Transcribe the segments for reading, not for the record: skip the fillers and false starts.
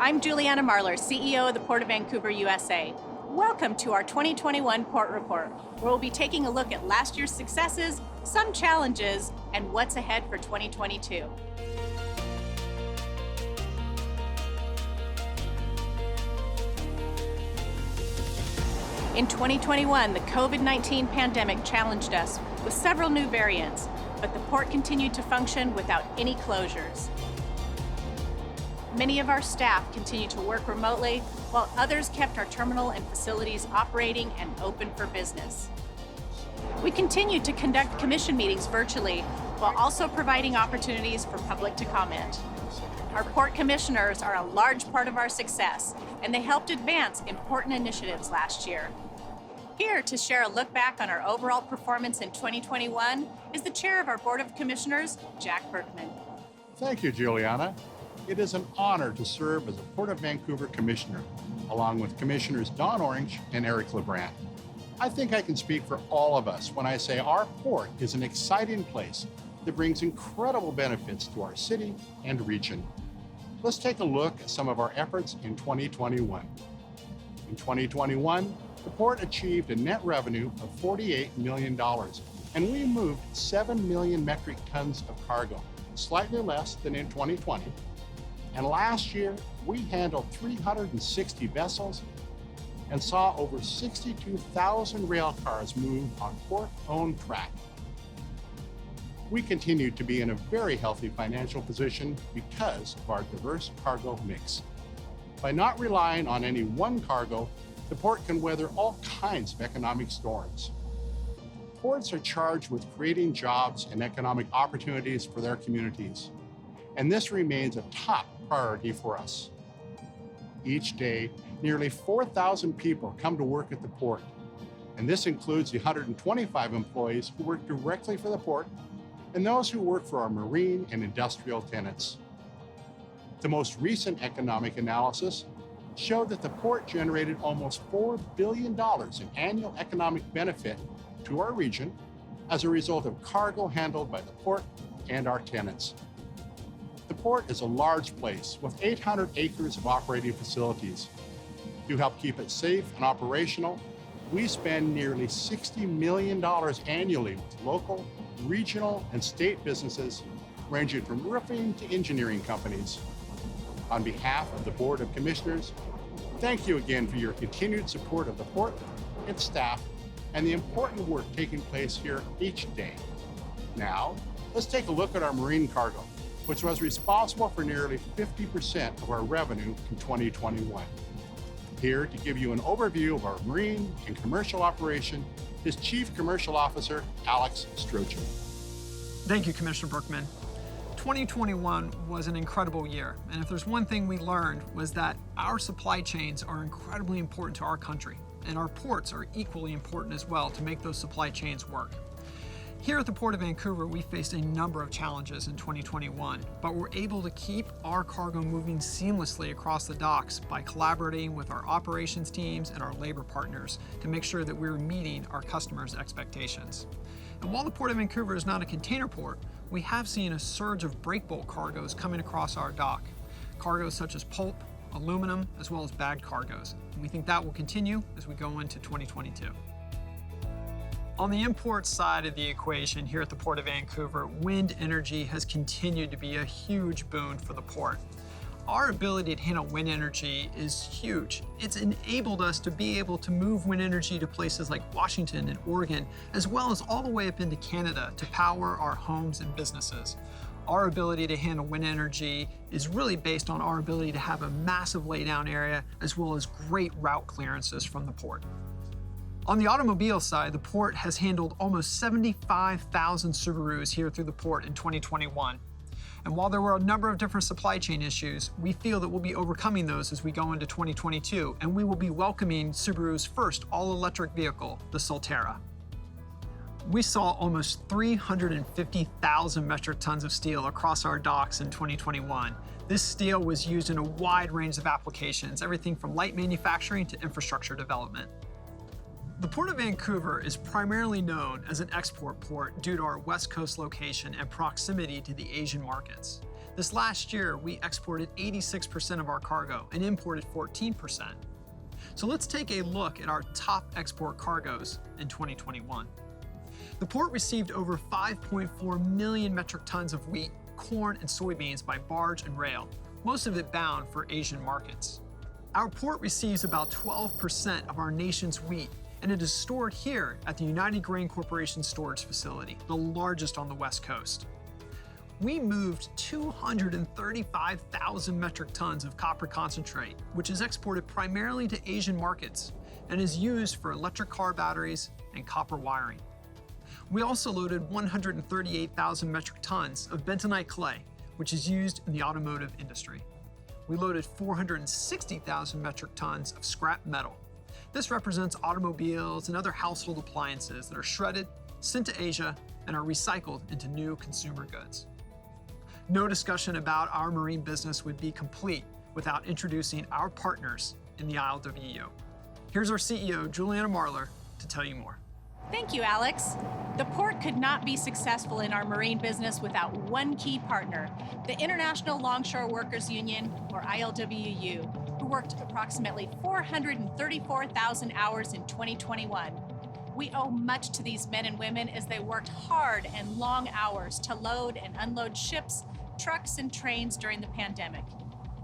I'm Julianna Marler, CEO of the Port of Vancouver, USA. Welcome to our 2021 Port Report, where we'll be taking a look at last year's successes, some challenges, and what's ahead for 2022. In 2021, the COVID-19 pandemic challenged us with several new variants, but the port continued to function without any closures. Many of our staff continued to work remotely, while others kept our terminal and facilities operating and open for business. We continued to conduct commission meetings virtually, while also providing opportunities for public to comment. Our port commissioners are a large part of our success, and they helped advance important initiatives last year. Here to share a look back on our overall performance in 2021 is the Chair of our Board of Commissioners, Jack Burkman. Thank you, Juliana. It is an honor to serve as a Port of Vancouver Commissioner, along with Commissioners Don Orange and Eric LeBrant. I think I can speak for all of us when I say our port is an exciting place that brings incredible benefits to our city and region. Let's take a look at some of our efforts in 2021. In 2021, the port achieved a net revenue of $48 million, and we moved 7 million metric tons of cargo, slightly less than in 2020. And last year, we handled 360 vessels and saw over 62,000 rail cars move on port-owned track. We continued to be in a very healthy financial position because of our diverse cargo mix. By not relying on any one cargo, the port can weather all kinds of economic storms. Ports are charged with creating jobs and economic opportunities for their communities, and this remains a top priority for us. Each day, nearly 4,000 people come to work at the port, and this includes the 125 employees who work directly for the port and those who work for our marine and industrial tenants. The most recent economic analysis showed that the port generated almost $4 billion in annual economic benefit to our region as a result of cargo handled by the port and our tenants. The port is a large place with 800 acres of operating facilities. To help keep it safe and operational, we spend nearly $60 million annually with local, regional, and state businesses ranging from roofing to engineering companies. On behalf of the Board of Commissioners, thank you again for your continued support of the port, its staff, and the important work taking place here each day. Now, let's take a look at our marine cargo, which was responsible for nearly 50% of our revenue in 2021. Here to give you an overview of our marine and commercial operation is Chief Commercial Officer Alex Strogen. Thank you, Commissioner Burkman. 2021 was an incredible year, and if there's one thing we learned was that our supply chains are incredibly important to our country, and our ports are equally important as well to make those supply chains work. Here at the Port of Vancouver, we faced a number of challenges in 2021, but we're able to keep our cargo moving seamlessly across the docks by collaborating with our operations teams and our labor partners to make sure that we're meeting our customers' expectations. And while the Port of Vancouver is not a container port, we have seen a surge of break bulk cargoes coming across our dock. Cargoes such as pulp, aluminum, as well as bagged cargoes. And we think that will continue as we go into 2022. On the import side of the equation here at the Port of Vancouver, wind energy has continued to be a huge boon for the port. Our ability to handle wind energy is huge. It's enabled us to be able to move wind energy to places like Washington and Oregon, as well as all the way up into Canada to power our homes and businesses. Our ability to handle wind energy is really based on our ability to have a massive laydown area, as well as great route clearances from the port. On the automobile side, the port has handled almost 75,000 Subarus here through the port in 2021. And while there were a number of different supply chain issues, we feel that we'll be overcoming those as we go into 2022, and we will be welcoming Subaru's first all-electric vehicle, the Solterra. We saw almost 350,000 metric tons of steel across our docks in 2021. This steel was used in a wide range of applications, everything from light manufacturing to infrastructure development. The Port of Vancouver is primarily known as an export port due to our West Coast location and proximity to the Asian markets. This last year, we exported 86% of our cargo and imported 14%. So let's take a look at our top export cargoes in 2021. The port received over 5.4 million metric tons of wheat, corn, and soybeans by barge and rail, most of it bound for Asian markets. Our port receives about 12% of our nation's wheat, and it is stored here at the United Grain Corporation storage facility, the largest on the West Coast. We moved 235,000 metric tons of copper concentrate, which is exported primarily to Asian markets and is used for electric car batteries and copper wiring. We also loaded 138,000 metric tons of bentonite clay, which is used in the automotive industry. We loaded 460,000 metric tons of scrap metal. This represents automobiles and other household appliances that are shredded, sent to Asia, and are recycled into new consumer goods. No discussion about our marine business would be complete without introducing our partners in the ILWU. Here's our CEO, Julianna Marler, to tell you more. Thank you, Alex. The port could not be successful in our marine business without one key partner, the International Longshore Workers Union, or ILWU, who worked approximately 434,000 hours in 2021. We owe much to these men and women as they worked hard and long hours to load and unload ships, trucks, and trains during the pandemic.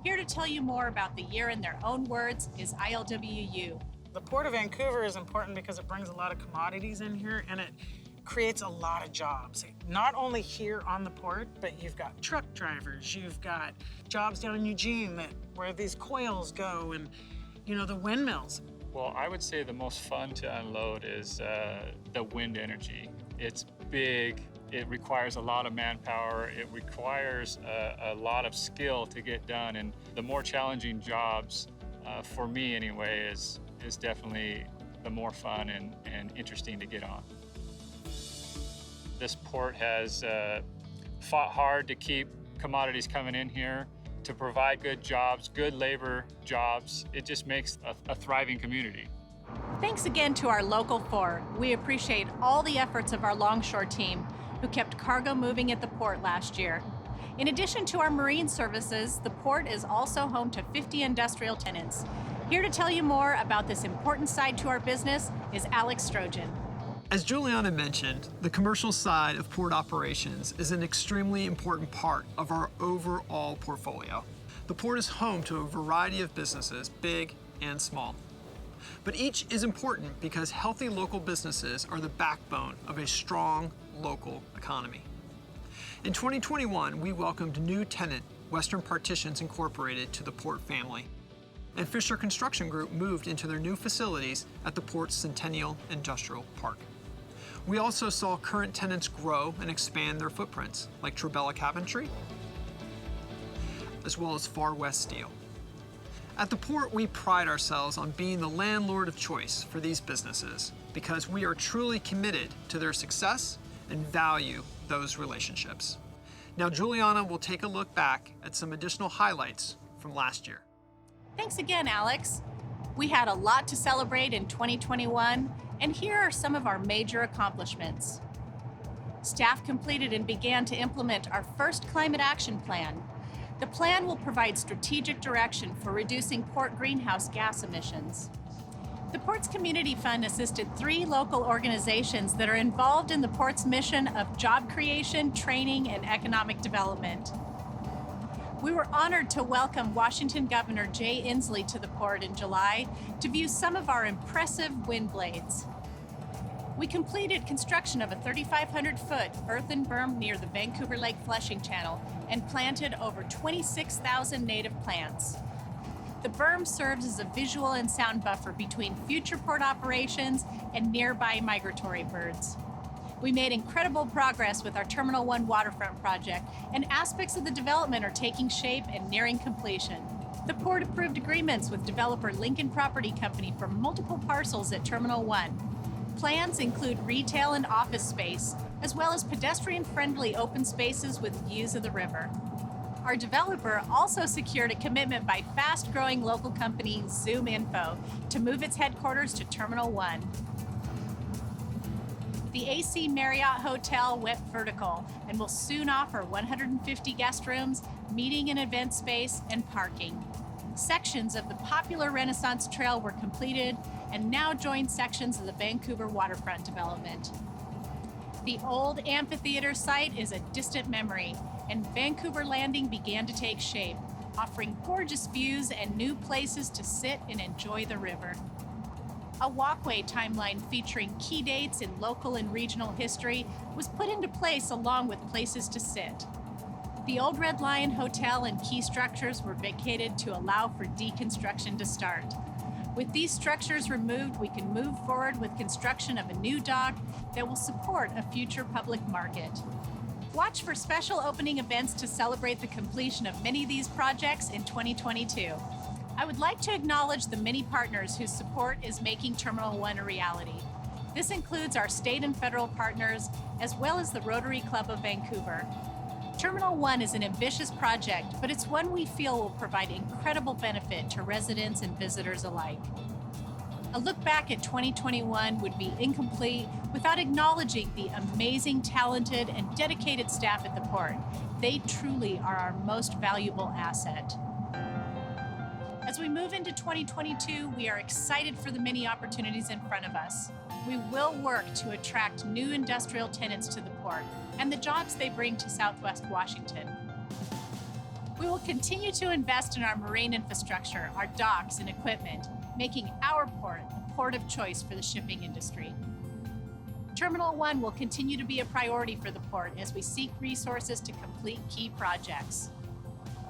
Here to tell you more about the year in their own words is ILWU. The Port of Vancouver is important because it brings a lot of commodities in here and it creates a lot of jobs. Not only here on the port, but you've got truck drivers, you've got jobs down in Eugene where these coils go and, the windmills. Well, I would say the most fun to unload is the wind energy. It's big, it requires a lot of manpower, it requires a lot of skill to get done, and the more challenging jobs, for me anyway, is definitely the more fun and interesting to get on. This port has fought hard to keep commodities coming in here, to provide good jobs, good labor jobs. It just makes a thriving community. Thanks again to our local four. We appreciate all the efforts of our longshore team who kept cargo moving at the port last year. In addition to our marine services, the port is also home to 50 industrial tenants. Here to tell you more about this important side to our business is Alex Strogen. As Julianna mentioned, the commercial side of port operations is an extremely important part of our overall portfolio. The port is home to a variety of businesses, big and small. But each is important because healthy local businesses are the backbone of a strong local economy. In 2021, we welcomed new tenant, Western Partitions Incorporated, to the port family. And Fisher Construction Group moved into their new facilities at the port's Centennial Industrial Park. We also saw current tenants grow and expand their footprints, like Trabella Cabinetry, as well as Far West Steel. At the port, we pride ourselves on being the landlord of choice for these businesses because we are truly committed to their success and value those relationships. Now, Julianna will take a look back at some additional highlights from last year. Thanks again, Alex. We had a lot to celebrate in 2021, and here are some of our major accomplishments. Staff completed and began to implement our first climate action plan. The plan will provide strategic direction for reducing port greenhouse gas emissions. The Port's Community Fund assisted 3 local organizations that are involved in the Port's mission of job creation, training, and economic development. We were honored to welcome Washington Governor Jay Inslee to the port in July to view some of our impressive wind blades. We completed construction of a 3,500-foot earthen berm near the Vancouver Lake Flushing Channel and planted over 26,000 native plants. The berm serves as a visual and sound buffer between future port operations and nearby migratory birds. We made incredible progress with our Terminal 1 waterfront project, and aspects of the development are taking shape and nearing completion. The port approved agreements with developer Lincoln Property Company for multiple parcels at Terminal 1. Plans include retail and office space, as well as pedestrian-friendly open spaces with views of the river. Our developer also secured a commitment by fast-growing local company ZoomInfo to move its headquarters to Terminal 1. The AC Marriott Hotel went vertical and will soon offer 150 guest rooms, meeting and event space, and parking. Sections of the popular Renaissance Trail were completed and now join sections of the Vancouver waterfront development. The old amphitheater site is a distant memory, and Vancouver Landing began to take shape, offering gorgeous views and new places to sit and enjoy the river. A walkway timeline featuring key dates in local and regional history was put into place along with places to sit. The Old Red Lion Hotel and key structures were vacated to allow for deconstruction to start. With these structures removed, we can move forward with construction of a new dock that will support a future public market. Watch for special opening events to celebrate the completion of many of these projects in 2022. I would like to acknowledge the many partners whose support is making Terminal 1 a reality. This includes our state and federal partners, as well as the Rotary Club of Vancouver. Terminal 1 is an ambitious project, but it's one we feel will provide incredible benefit to residents and visitors alike. A look back at 2021 would be incomplete without acknowledging the amazing, talented, and dedicated staff at the port. They truly are our most valuable asset. As we move into 2022, we are excited for the many opportunities in front of us. We will work to attract new industrial tenants to the port and the jobs they bring to Southwest Washington. We will continue to invest in our marine infrastructure, our docks, and equipment, making our port a port of choice for the shipping industry. Terminal 1 will continue to be a priority for the port as we seek resources to complete key projects.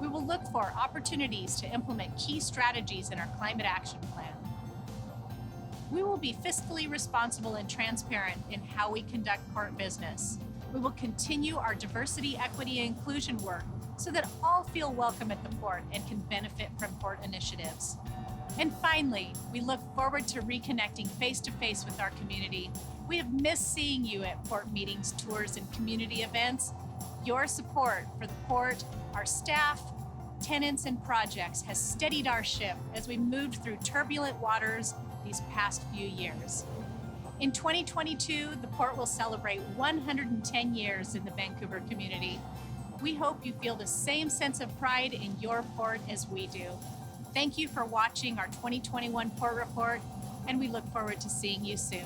We will look for opportunities to implement key strategies in our climate action plan. We will be fiscally responsible and transparent in how we conduct port business. We will continue our diversity, equity, and inclusion work so that all feel welcome at the port and can benefit from port initiatives. And finally, we look forward to reconnecting face-to-face with our community. We have missed seeing you at port meetings, tours, and community events. Your support for the port, our staff, tenants, and projects has steadied our ship as we moved through turbulent waters these past few years. In 2022, the port will celebrate 110 years in the Vancouver community. We hope you feel the same sense of pride in your port as we do. Thank you for watching our 2021 Port Report, and we look forward to seeing you soon.